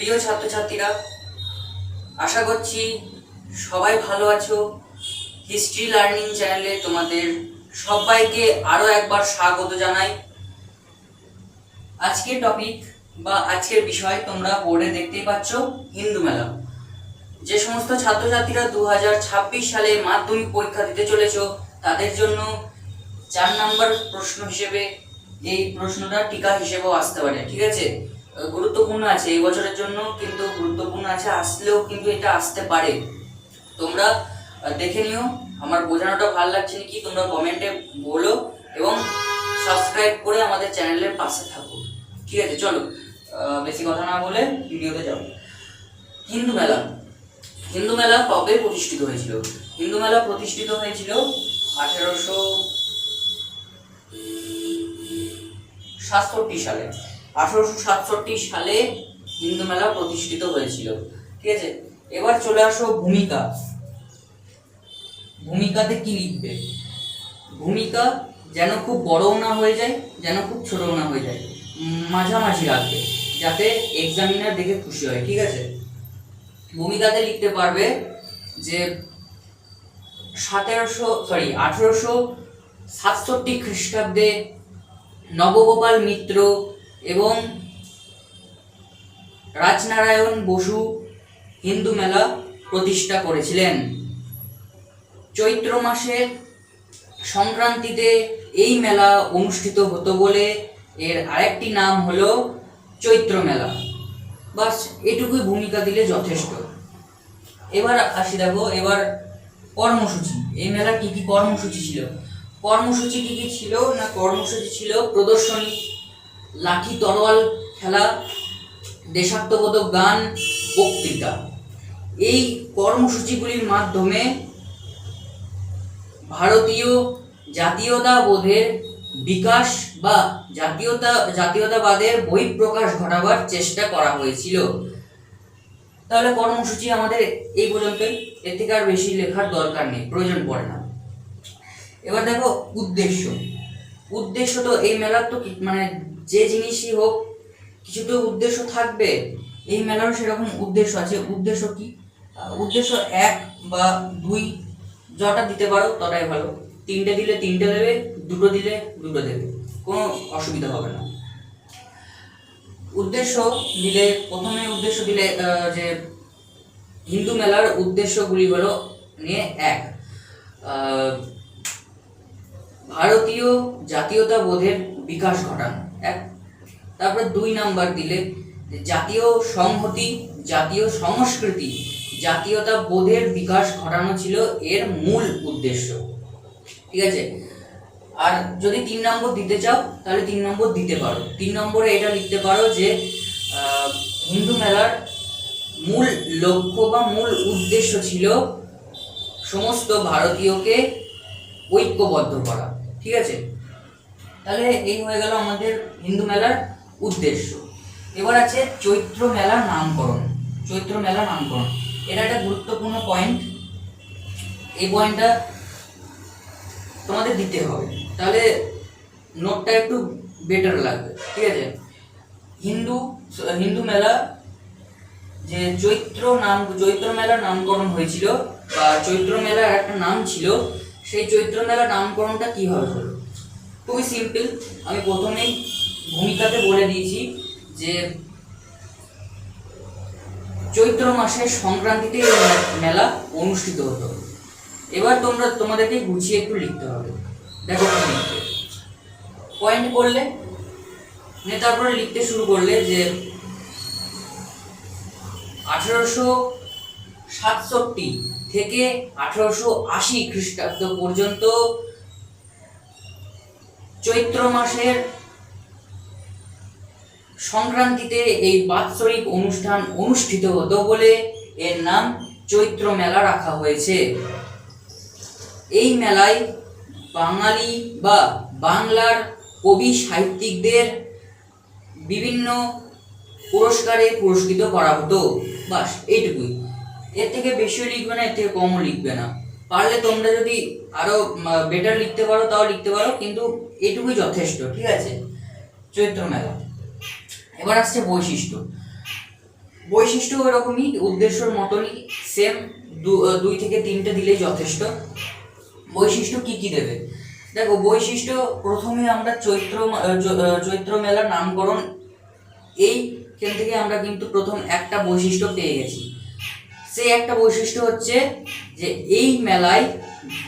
প্রিয় ছাত্রছাত্রীরা, আশা করছি সবাই ভালো আছো। হিস্ট্রি লার্নিং চ্যানেলে তোমাদের সবাইকে আরও একবার স্বাগত জানাই। আজকের টপিক বা আজকের বিষয় তোমরা বোর্ডে দেখতেই পাচ্ছ, হিন্দু মেলা। যে সমস্ত ছাত্রছাত্রীরা 2026 সালে মাধ্যমিক পরীক্ষা দিতে চলেছ, তাদের জন্য 4 নম্বর প্রশ্ন হিসেবে এই প্রশ্নটা টিকা হিসেবেও আসতে পারে। ঠিক আছে, গুরুত্বপূর্ণ আছে এই বছরের জন্য, কিন্তু গুরুত্বপূর্ণ আছে, আসলেও কিন্তু এটা আসতে পারে। তোমরা দেখে নিও। আমার বোঝানোটা ভালো লাগছে নাকি তোমরা কমেন্টে বলো এবং সাবস্ক্রাইব করে আমাদের চ্যানেলের পাশে থাকো। ঠিক আছে, চলো বেশি কথা না বলে ভিডিওতে যাও। হিন্দু মেলা। হিন্দু মেলা কবে প্রতিষ্ঠিত হয়েছিল? হিন্দু মেলা প্রতিষ্ঠিত হয়েছিল 1867 সালে। 1867 সালে হিন্দু মেলা প্রতিষ্ঠিত হয়েছিল। ঠিক আছে, এবার চলে আসো ভূমিকা। ভূমিকাতে কি লিখবে? ভূমিকা যেন খুব বড়ও না হয়ে যায়, যেন খুব ছোটও না হয়ে যায়, মাঝামাঝি রাখবে, যাতে এক্সামিনার দেখে খুশি হয়। ঠিক আছে, ভূমিকাতে লিখতে পারবে যে 1867 খ্রিস্টাব্দে নবগোপাল মিত্র এবং রাজনারায়ণ বসু হিন্দু মেলা প্রতিষ্ঠা করেছিলেন। চৈত্র মাসের সংক্রান্তিতে এই মেলা অনুষ্ঠিত হতো বলে এর আরেকটি নাম হলো চৈত্র মেলা। বাস এটুকুই ভূমিকা দিলে যথেষ্ট। এবার আসি, দেখো এবার কর্মসূচি। এই মেলার কি কি কর্মসূচি ছিল? কর্মসূচি কি কি ছিল না, কর্মসূচি ছিল প্রদর্শনী, লাঠি তরোয়াল খেলা, দেশাত্মবোধক গান, বক্তৃতা। এই কর্মসূচিগুলির মাধ্যমে ভারতীয় জাতীয়তাবোধের বিকাশ বা জাতীয়তাবাদের বহিঃপ্রকাশ ঘটাবার চেষ্টা করা হয়েছিল। তাহলে কর্মসূচি আমাদের এই পর্যন্তই, এর থেকে আর বেশি লেখার দরকার নেই, প্রয়োজন পড়ে না। এবার দেখো উদ্দেশ্য। উদ্দেশ্য তো এই মেলার তো মানে যে জিনিসই হোক কিছু তো উদ্দেশ্য থাকবে। এই মেলারও সেরকম উদ্দেশ্য আছে। উদ্দেশ্য কি? উদ্দেশ্য 1 বা 2 যটা দিতে পারো তটাই ভালো। 3টে দিলে 3টে দেবে, 2টো দিলে 2টো দেবে, কোনো অসুবিধা হবে না। উদ্দেশ্য দিলে, প্রথমে উদ্দেশ্য দিলে যে হিন্দু মেলার উদ্দেশ্যগুলি হলো নিয়ে 1, ভারতীয় জাতীয়তাবোধের বিকাশ ঘটানো 1। তারপরে 2 নাম্বার দিলে জাতীয় সংহতি, জাতীয় সংস্কৃতি, জাতীয়তাবোধের বিকাশ ঘটানো ছিল এর মূল উদ্দেশ্য। ঠিক আছে, আর যদি 3 নম্বর দিতে চাও তাহলে 3 নম্বর দিতে পারো। 3 নম্বরে এটা লিখতে পারো যে হিন্দু মেলার মূল লক্ষ্য বা মূল উদ্দেশ্য ছিল সমস্ত ভারতীয়কে ঐক্যবদ্ধ করা। ঠিক আছে, তাহলে এই হয়ে গেল আমাদের হিন্দু মেলার উদ্দেশ্য। এবার আছে চৈত্র মেলার নামকরণ। চৈত্র মেলার নামকরণ এটা একটা গুরুত্বপূর্ণ পয়েন্ট। এই পয়েন্টটা তোমাদের দিতে হবে, তাহলে নোটটা একটু বেটার লাগবে। ঠিক আছে, হিন্দু মেলা যে চৈত্র মেলার নামকরণ হয়েছিল বা চৈত্র মেলার একটা নাম ছিল, সেই চৈত্র মেলার নামকরণটা কিভাবে হলো? খুবই সিম্পল। আমি প্রথমেই ভূমিকাতে বলে দিয়েছি যে চৈত্র মাসের সংক্রান্তিতে মেলা অনুষ্ঠিত হতো। এবার তোমাদেরকে গুছিয়ে একটু লিখতে হবে। দেখো পয়েন্ট করলে, তারপরে লিখতে শুরু করলে যে 1867 থেকে 1880 খ্রিস্টাব্দ পর্যন্ত চৈত্র মাসের সংক্রান্তিতে এই বাৎসরিক অনুষ্ঠান অনুষ্ঠিত হতো বলে এর নাম চৈত্র মেলা রাখা হয়েছে। এই মেলায় বাঙালি বা বাংলার কবি সাহিত্যিকদের বিভিন্ন পুরস্কারে পুরস্কৃত করা হতো। বাস এইটুকুই, এর থেকে বেশিও লিখবে না, এর থেকে কমও লিখবে না। পারলে তোমরা যদি আরো বেটার লিখতে পারো তাও লিখতে পারো, কিন্তু এইটুকুই যথেষ্ট। ঠিক আছে, চৈত্র মেলা। এবার আসছে বৈশিষ্ট্য। বৈশিষ্ট্য এরকমই, উদ্দেশ্যর মতনই সেম, 2 থেকে 3টে দিলেই যথেষ্ট। বৈশিষ্ট্য কি কি দেবে দেখো। বৈশিষ্ট্য প্রথমে আমরা চৈত্র মেলার নামকরণ, এইখান থেকে আমরা কিন্তু প্রথম একটা বৈশিষ্ট্য পেয়ে গেছি। সেই একটা বৈশিষ্ট্য হচ্ছে যে এই মেলায়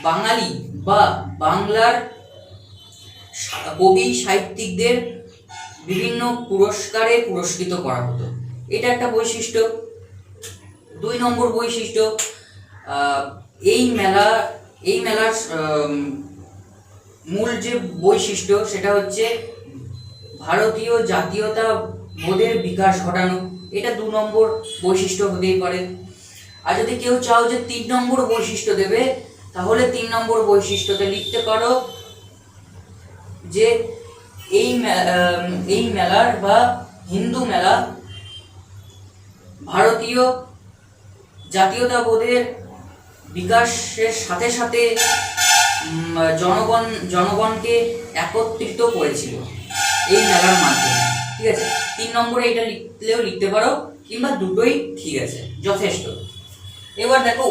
বাঙালি বা বাংলার কবি সাহিত্যিকদের বিভিন্ন পুরস্কারে পুরস্কৃত করা হতো, এটা একটা বৈশিষ্ট্য। 2 নম্বর বৈশিষ্ট্য, এই মেলার মূল যে বৈশিষ্ট্য সেটা হচ্ছে ভারতীয় জাতীয়তা বোধের বিকাশ ঘটানো, এটা 2 নম্বর বৈশিষ্ট্য হতেই পারে। আর যদি কেউ চাও যে 3 নম্বর বৈশিষ্ট্য দেবে, তাহলে 3 নম্বর বৈশিষ্ট্যতে লিখতে পারো যে এই মেলার বা হিন্দু মেলা ভারতীয় জাতীয়তাবোধের বিকাশের সাথে সাথে জনগণকে একত্রিত করেছিল এই মেলার মাধ্যমে। ঠিক আছে, 3 নম্বরে এটা লিখলেও লিখতে পারো, কিংবা দুটোই ঠিক আছে, যথেষ্ট। এবার দেখো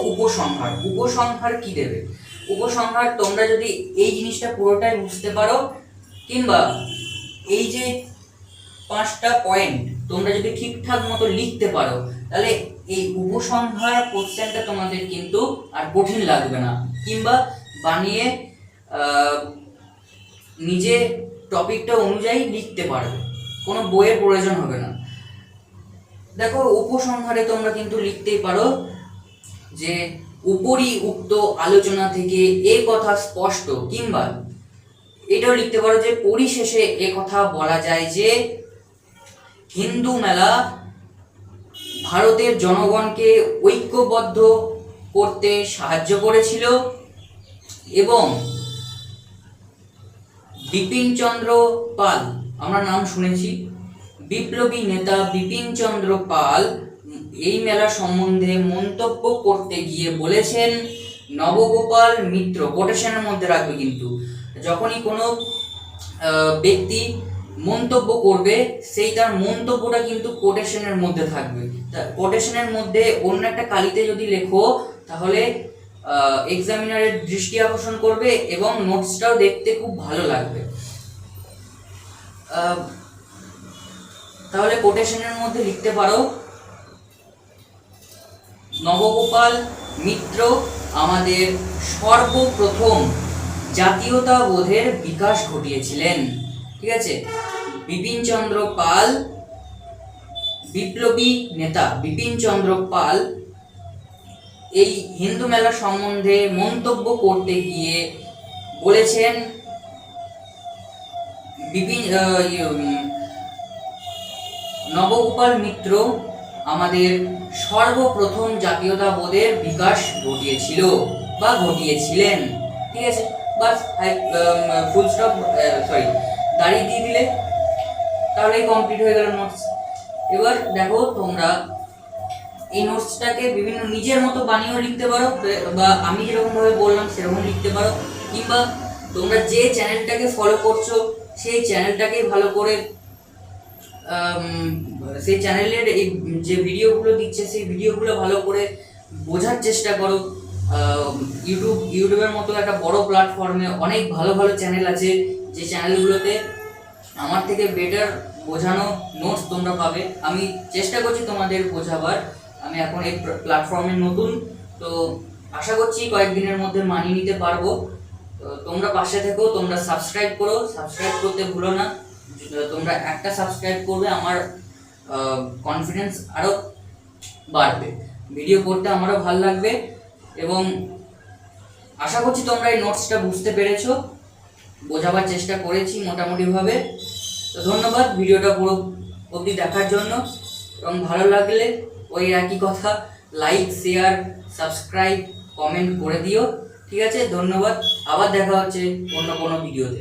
উপসংহার কি দেবে। উপসংহার তোমরা যদি এই জিনিসটা পুরোটাই বুঝতে পারো, কিংবা এই যে 5টা পয়েন্ট তোমরা যদি ঠিকঠাক মতো লিখতে পারো, তাহলে এই উপসংহার কোশ্চেনটা তোমাদের কিন্তু আর কঠিন লাগবে না, কিংবা বানিয়ে নিজে টপিকটা অনুযায়ী লিখতে পারবে, কোনো বইয়ের প্রয়োজন হবে না। দেখো উপসংহারে তোমরা কিন্তু লিখতেই পারো যে উপরি উক্ত আলোচনা থেকে এ কথা স্পষ্ট, কিংবা এটাও লিখতে পারো যে পরিশেষে এ কথা বলা যায় যে হিন্দু মেলা ভারতের জনগণকে ঐক্যবদ্ধ করতে সাহায্য করেছিল এবং বিপিনচন্দ্র পাল, আমরা নাম শুনেছি, বিপ্লবী নেতা বিপিনচন্দ্র পাল এই মেলা সম্বন্ধে মন্তব্য করতে গিয়ে বলেছেন, নবগোপাল মিত্র, কোটেশনের মধ্যে রাখবে কিন্তু, যখনই কোনো ব্যক্তি মন্তব্য করবে সেই তার মন্তব্যটা কিন্তু কোটেশনের মধ্যে থাকবে। কোটেশনের মধ্যে অন্য একটা কালিতে যদি লেখো, তাহলে এক্সামিনারের দৃষ্টি আকর্ষণ করবে এবং নোটসটাও দেখতে খুব ভালো লাগবে। তাহলে কোটেশনের মধ্যে লিখতে পারো, নবগোপাল মিত্র আমাদের সর্বপ্রথম জাতীয়তাবোধের বিকাশ ঘটিয়েছিলেন। ঠিক আছে, বিপিনচন্দ্র পাল, বিপ্লবী নেতা বিপিনচন্দ্র পাল এই হিন্দু মেলা সম্বন্ধে মন্তব্য করতে গিয়ে বলেছেন, নবগোপাল মিত্র আমাদের সর্বপ্রথম জাতীয়তাবোধের বিকাশ ঘটিয়েছিল বা ঘটিয়েছিলেন। ঠিক আছে, বাস ফুল স্টপ, দাঁড়িয়ে দিয়ে দিলে, তাহলেই কমপ্লিট হয়ে গেল নোটস। এবার দেখো তোমরা এই নোটসটাকে বিভিন্ন নিজের মতো বানিয়েও লিখতে পারো, বা আমি যেরকমভাবে বললাম সেরকম লিখতে পারো, কিংবা তোমরা যে চ্যানেলটাকে ফলো করছো সেই চ্যানেলটাকে ভালো করে, সেই চ্যানেলের এই যে ভিডিওগুলো দিচ্ছে সেই ভিডিওগুলো ভালো করে বোঝার চেষ্টা করো। ইউটিউবের মতো একটা বড় প্ল্যাটফর্মে অনেক ভালো ভালো চ্যানেল আছে, যে চ্যানেলগুলোতে আমার থেকে বেটার বোঝানো নোটস তোমরা পাবে। আমি চেষ্টা করছি তোমাদের বোঝাবার, আমি এখন এই প্ল্যাটফর্মে নতুন, তো আশা করছি কয়েকদিনের মধ্যে মানিয়ে নিতে পারবো। তো তোমরা পাশে থেকো, তোমরা সাবস্ক্রাইব করো, সাবস্ক্রাইব করতে ভুলো না। তোমরা একটা সাবস্ক্রাইব করবে, আমার কনফিডেন্স আরও বাড়বে, ভিডিও করতে আমারও ভালো লাগবে, এবং আশা করছি তোমরা এই নোটসটা বুঝতে পেরেছো, বোঝাবার চেষ্টা করেছি মোটামুটিভাবে। তো ধন্যবাদ ভিডিওটা পুরো অবধি দেখার জন্য, এবং ভালো লাগলে ওই একই কথা, লাইক, শেয়ার, সাবস্ক্রাইব, কমেন্ট করে দিও। ঠিক আছে, ধন্যবাদ, আবার দেখা হচ্ছে অন্য কোনো ভিডিওতে।